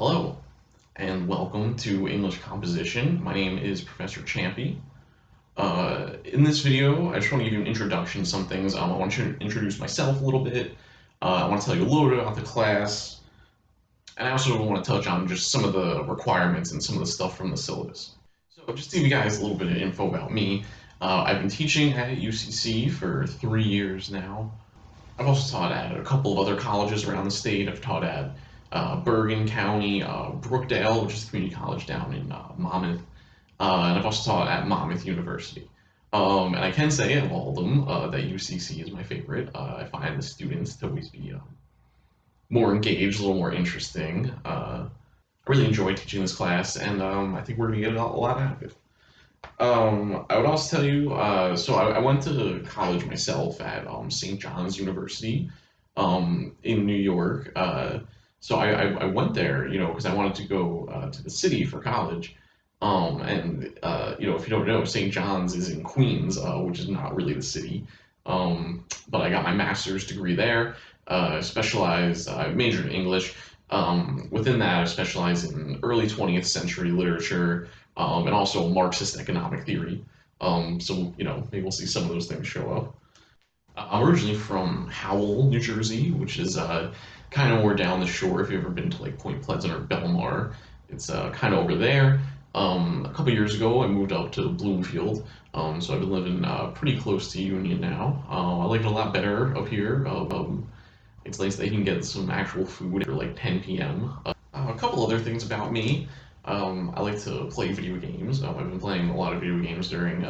Hello, and welcome to English Composition. My name is Professor Champy. In this video, I just want to give you an introduction to some things. I want to introduce myself a little bit. I want to tell you a little bit about the class, and I also want to touch on just some of the requirements and some of the stuff from the syllabus. So just to give you guys a little bit of info about me, I've been teaching at UCC for 3 years now. I've also taught at a couple of other colleges around the state. I've taught at Bergen County, Brookdale, which is a community college down in Monmouth, and I've also taught at Monmouth University. And I can say of all of them that UCC is my favorite. I find the students to always be more engaged, a little more interesting. I really enjoy teaching this class, and I think we're going to get a lot out of it. I would also tell you, so I went to college myself at St. John's University in New York. So I went there, because I wanted to go to the city for college. If you don't know, St. John's is in Queens, which is not really the city. But I got my master's degree there. I majored in English. Within that, I specialized in early 20th century literature and also Marxist economic theory. Maybe we'll see some of those things show up. I'm originally from Howell, New Jersey, which is kind of more down the shore. If you've ever been to like Point Pleasant or Belmar, it's kind of over there. A couple years ago, I moved up to Bloomfield, so I've been living pretty close to Union now. I like it a lot better up here. It's nice that you can get some actual food at like 10 p.m. A couple other things about me. I like to play video games. I've been playing a lot of video games during,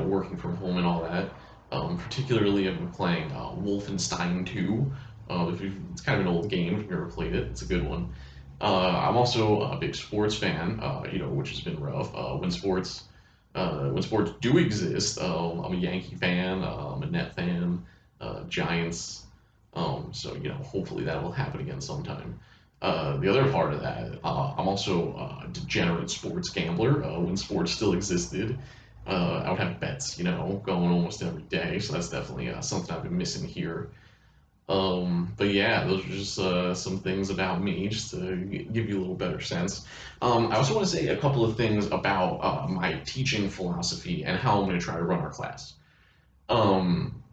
working from home and all that. Particularly, I've been playing Wolfenstein 2. It's kind of an old game. If you've ever played it, it's a good one. I'm also a big sports fan, which has been rough. When sports do exist, I'm a Yankee fan. I'm a Net fan. Giants. Hopefully that will happen again sometime. The other part of that, I'm also a degenerate sports gambler. When sports still existed, I would have bets, going almost every day. So that's definitely something I've been missing here. But yeah, those are just some things about me, just to give you a little better sense. I also want to say a couple of things about my teaching philosophy and how I'm going to try to run our class. Um,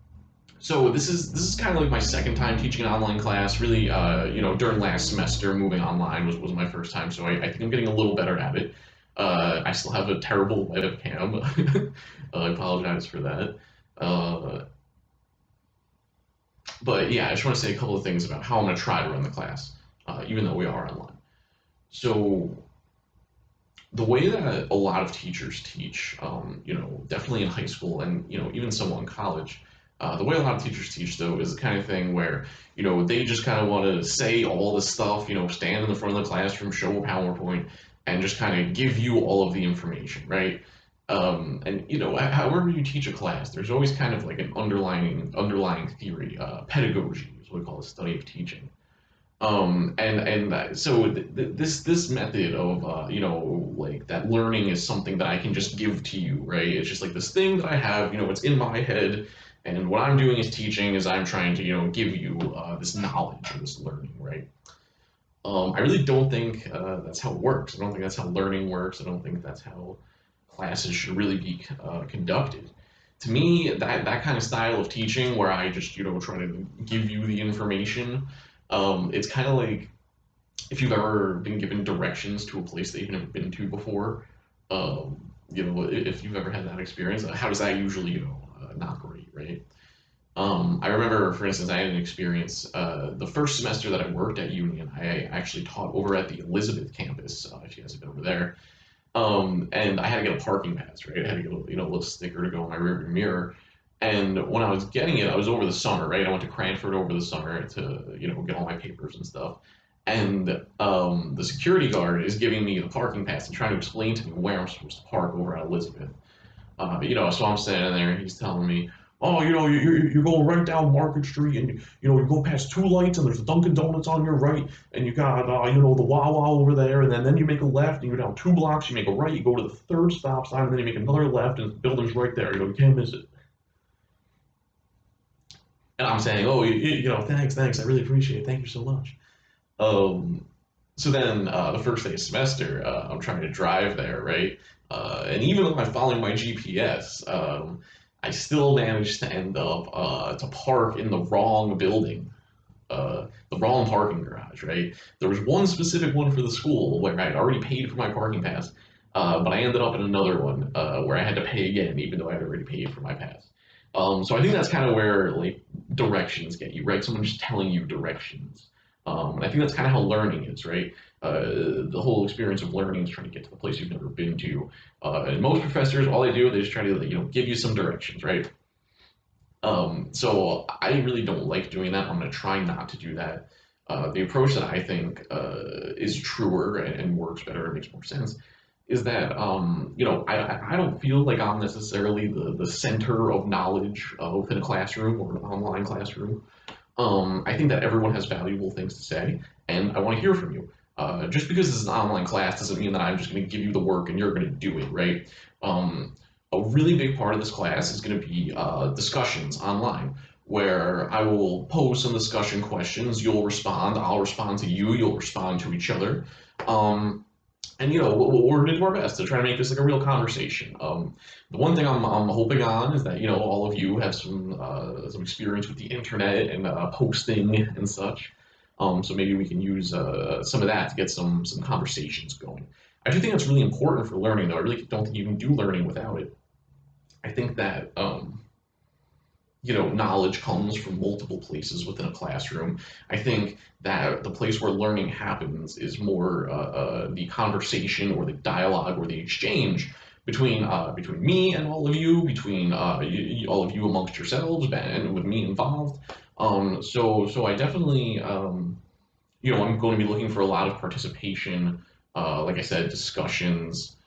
so this is kind of like my second time teaching an online class. Really, during last semester, moving online was my first time, so I think I'm getting a little better at it. I still have a terrible webcam. I apologize for that. Uh, but yeah, I just want to say a couple of things about how I'm going to try to run the class, even though we are online. So the way that a lot of teachers teach, definitely in high school and even somewhat in college, the way a lot of teachers teach though is the kind of thing where they just kind of want to say all this stuff, stand in the front of the classroom, show a PowerPoint, and just kind of give you all of the information, right? However you teach a class, there's always kind of like an underlying theory. Pedagogy is what we call the study of teaching. This method of like that learning is something that I can just give to you, right? It's just like this thing that I have, it's in my head, and what I'm doing is teaching is I'm trying to give you this knowledge or this learning, right? I really don't think that's how it works. I don't think that's how learning works. I don't think that's how classes should really be conducted. To me, that kind of style of teaching, where I just try to give you the information, it's kind of like if you've ever been given directions to a place that you've never been to before. If you've ever had that experience, how does that usually go? Not great, right? I remember, for instance, I had an experience the first semester that I worked at Union. I actually taught over at the Elizabeth campus. If you guys have been over there, and I had to get a parking pass, right? I had to get a little sticker to go in my rearview mirror. And when I was getting it, I was over the summer, right? I went to Cranford over the summer to get all my papers and stuff. And the security guard is giving me the parking pass and trying to explain to me where I'm supposed to park over at Elizabeth. So I'm standing there and he's telling me, oh, you're going right down Market Street and, you go past two lights and there's a Dunkin' Donuts on your right and you got, the Wawa over there and then you make a left and you go down 2 blocks, you make a right, you go to the third stop sign and then you make another left and the building's right there. You can't miss it. And I'm saying, oh, thanks, I really appreciate it. Thank you so much. Um, So then the first day of semester, I'm trying to drive there, right? And even though I'm following my GPS, I still managed to end up to park in the wrong building, the wrong parking garage, right? There was one specific one for the school where I'd already paid for my parking pass, but I ended up in another one where I had to pay again, even though I had already paid for my pass. So I think that's kind of where like directions get you, right? Someone just telling you directions. And I think that's kind of how learning is, right? The whole experience of learning is trying to get to the place you've never been to. And most professors, all they do, they just try to, give you some directions, right? So I really don't like doing that. I'm going to try not to do that. The approach that I think is truer and works better and makes more sense is that I don't feel like I'm necessarily the center of knowledge within a classroom or an online classroom. I think that everyone has valuable things to say, and I want to hear from you. Just because this is an online class doesn't mean that I'm just going to give you the work and you're going to do it, right? Um, a really big part of this class is going to be discussions online, where I will pose some discussion questions. You'll respond. I'll respond to you. You'll respond to each other. Um, and we're going to do our best to try to make this like a real conversation. The one thing I'm hoping on is that all of you have some experience with the internet and posting and such. So maybe we can use some of that to get some conversations going. I do think that's really important for learning, though. I really don't think you can do learning without it. I think that knowledge comes from multiple places within a classroom. I think that the place where learning happens is more the conversation or the dialogue or the exchange between me and all of you, between all of you amongst yourselves, and with me involved. So I definitely, I'm going to be looking for a lot of participation. Like I said, discussions,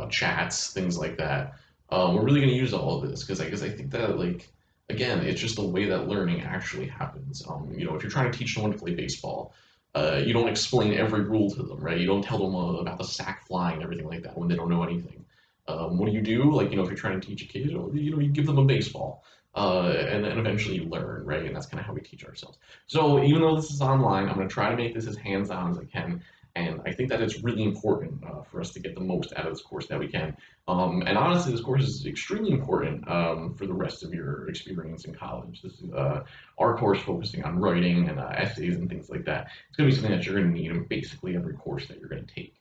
chats, things like that. We're really going to use all of this because I think that like again, it's just the way that learning actually happens. If you're trying to teach someone to play baseball, you don't explain every rule to them, right? You don't tell them about the sack flying and everything like that when they don't know anything. What do you do? Like, if you're trying to teach a kid, you give them a baseball, and then eventually you learn, right? And that's kind of how we teach ourselves. So even though this is online, I'm going to try to make this as hands-on as I can. And I think that it's really important for us to get the most out of this course that we can. And honestly, this course is extremely important for the rest of your experience in college. This is our course focusing on writing and essays and things like that. It's going to be something that you're going to need in basically every course that you're going to take.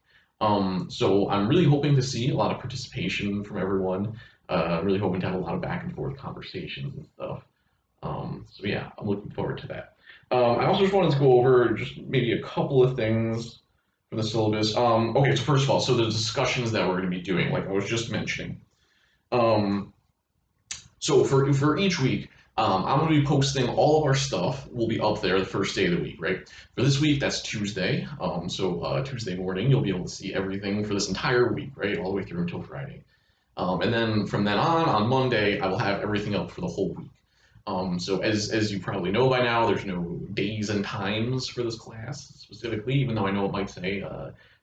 So I'm really hoping to see a lot of participation from everyone. I'm really hoping to have a lot of back and forth conversations and stuff. So yeah, I'm looking forward to that. I also just wanted to go over just maybe a couple of things for the syllabus. Okay, so first of all, so the discussions that we're going to be doing, like I was just mentioning. Um, so for each week, I'm going to be posting all of our stuff. Will be up there the first day of the week, right? For this week, that's Tuesday. So Tuesday morning, you'll be able to see everything for this entire week, right, all the way through until Friday. And then from then on Monday, I will have everything up for the whole week. So as you probably know by now, there's no days and times for this class specifically, even though I know it might say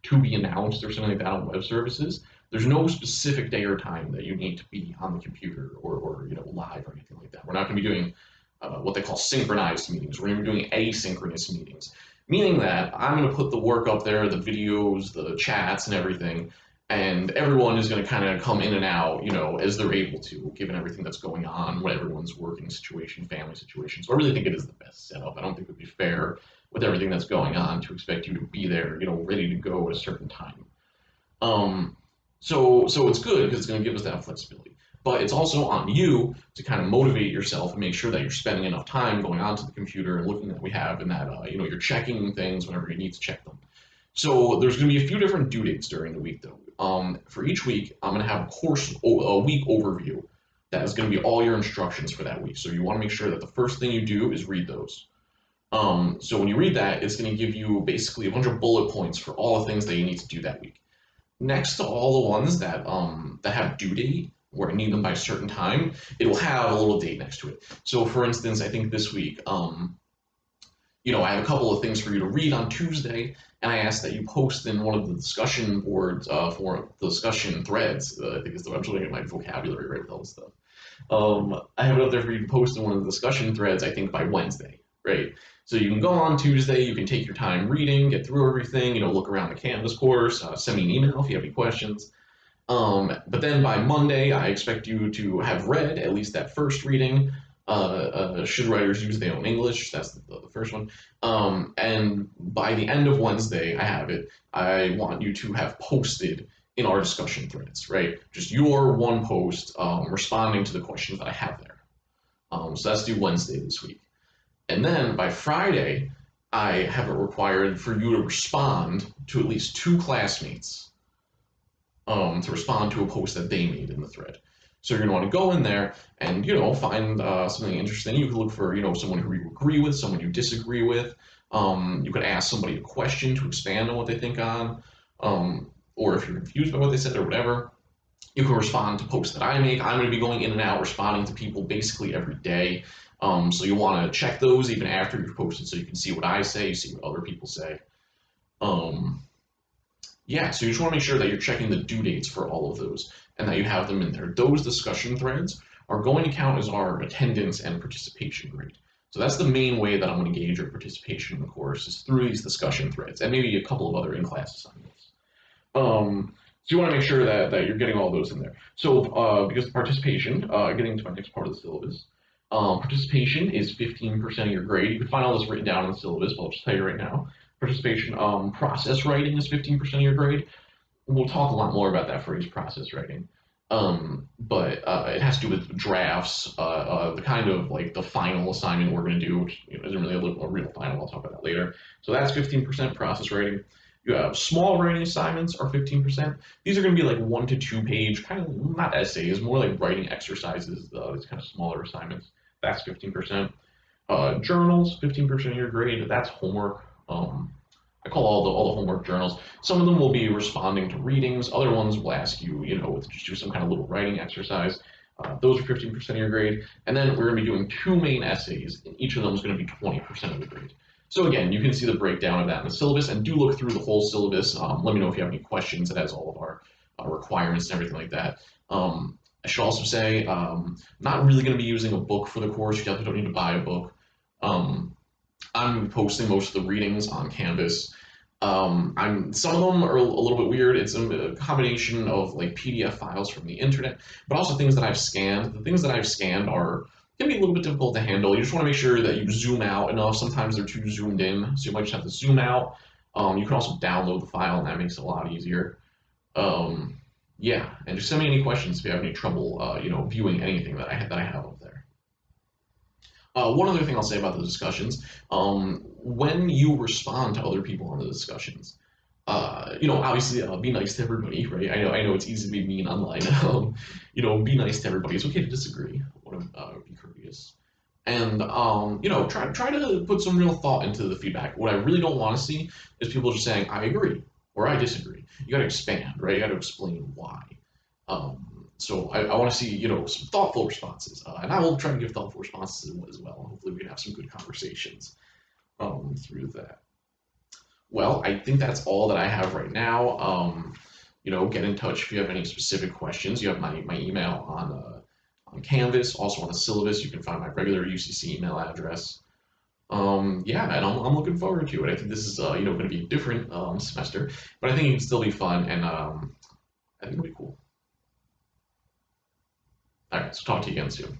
to be announced or something like that on web services. There's no specific day or time that you need to be on the computer or live or anything like that. We're not going to be doing what they call synchronized meetings. We're going to be doing asynchronous meetings, meaning that I'm going to put the work up there, the videos, the chats, and everything, and everyone is going to kind of come in and out, as they're able to, given everything that's going on, what everyone's working situation, family situation. So I really think it is the best setup. I don't think it would be fair with everything that's going on to expect you to be there, ready to go at a certain time. So it's good because it's going to give us that flexibility. But it's also on you to kind of motivate yourself and make sure that you're spending enough time going onto the computer and looking at what we have, and that you're checking things whenever you need to check them. So there's going to be a few different due dates during the week, though. For each week, I'm going to have a week overview that is going to be all your instructions for that week. So you want to make sure that the first thing you do is read those. So when you read that, it's going to give you basically a bunch of bullet points for all the things that you need to do that week. Next to all the ones that have due date, where I need them by a certain time, it will have a little date next to it. So for instance, I think this week, I have a couple of things for you to read on Tuesday, and I ask that you post in one of the discussion boards for the discussion threads. I think I'm trying to get my vocabulary right with all this stuff. I have it up there for you to post in one of the discussion threads, I think by Wednesday, right? So you can go on Tuesday, you can take your time reading, get through everything, look around the Canvas course, send me an email if you have any questions. But then by Monday, I expect you to have read at least that first reading. Should writers use their own English? That's the first one. And by the end of Wednesday, I have it. I want you to have posted in our discussion threads, right? Just your one post responding to the questions that I have there. So that's due Wednesday this week. And then by Friday, I have it required for you to respond to at least two classmates to respond to a post that they made in the thread. So you're going to want to go in there and, find something interesting. You could look for, someone who you agree with, someone you disagree with. You could ask somebody a question to expand on what they think on, or if you're confused by what they said or whatever. You can respond to posts that I make. I'm going to be going in and out, responding to people basically every day. So you want to check those even after you've posted so you can see what I say, you see what other people say. Yeah, so you just want to make sure that you're checking the due dates for all of those and that you have them in there. Those discussion threads are going to count as our attendance and participation grade. So that's the main way that I'm going to gauge your participation in the course is through these discussion threads and maybe a couple of other in-class assignments. So you want to make sure that you're getting all those in there. So because the participation, getting to my next part of the syllabus, participation is 15% of your grade. You can find all this written down in the syllabus, but I'll just tell you right now. Participation, process writing is 15% of your grade. We'll talk a lot more about that phrase, process writing. But it has to do with drafts, the kind of like the final assignment we're going to do, which isn't really a real final. I'll talk about that later. So that's 15% process writing. You have small writing assignments are 15%. These are going to be like 1 to 2 page, kind of not essays, more like writing exercises. These kind of smaller assignments. That's 15%. Journals, 15% of your grade. That's homework. I call all the homework journals. Some of them will be responding to readings. Other ones will ask you, just do some kind of little writing exercise. Those are 15% of your grade. And then we're going to be doing 2 main essays, and each of them is going to be 20% of the grade. So again, you can see the breakdown of that in the syllabus, and do look through the whole syllabus. Let me know if you have any questions. It has all of our requirements and everything like that. I should also say, not really going to be using a book for the course. You definitely don't need to buy a book. I'm posting most of the readings on Canvas. Some of them are a little bit weird. It's a combination of like PDF files from the internet, but also things that I've scanned. The things that I've scanned can be a little bit difficult to handle. You just want to make sure that you zoom out enough. Sometimes they're too zoomed in, so you might just have to zoom out. You can also download the file, and that makes it a lot easier. Yeah, and just send me any questions if you have any trouble, viewing anything that I have up there. One other thing I'll say about the discussions, when you respond to other people on the discussions, obviously be nice to everybody, right? I know it's easy to be mean online. Be nice to everybody. It's okay to disagree. I want to be courteous, and try to put some real thought into the feedback. What I really don't want to see is people just saying I agree or I disagree. You got to expand, right? You got to explain why. So I want to see, some thoughtful responses, and I will try to give thoughtful responses as well. Hopefully, we can have some good conversations through that. Well, I think that's all that I have right now. Get in touch if you have any specific questions. You have my email on Canvas, also on the syllabus. You can find my regular UCC email address. Yeah, and I'm looking forward to it. I think this is going to be a different semester, but I think it can still be fun, and I think it'll be cool. All right, so talk to you again soon.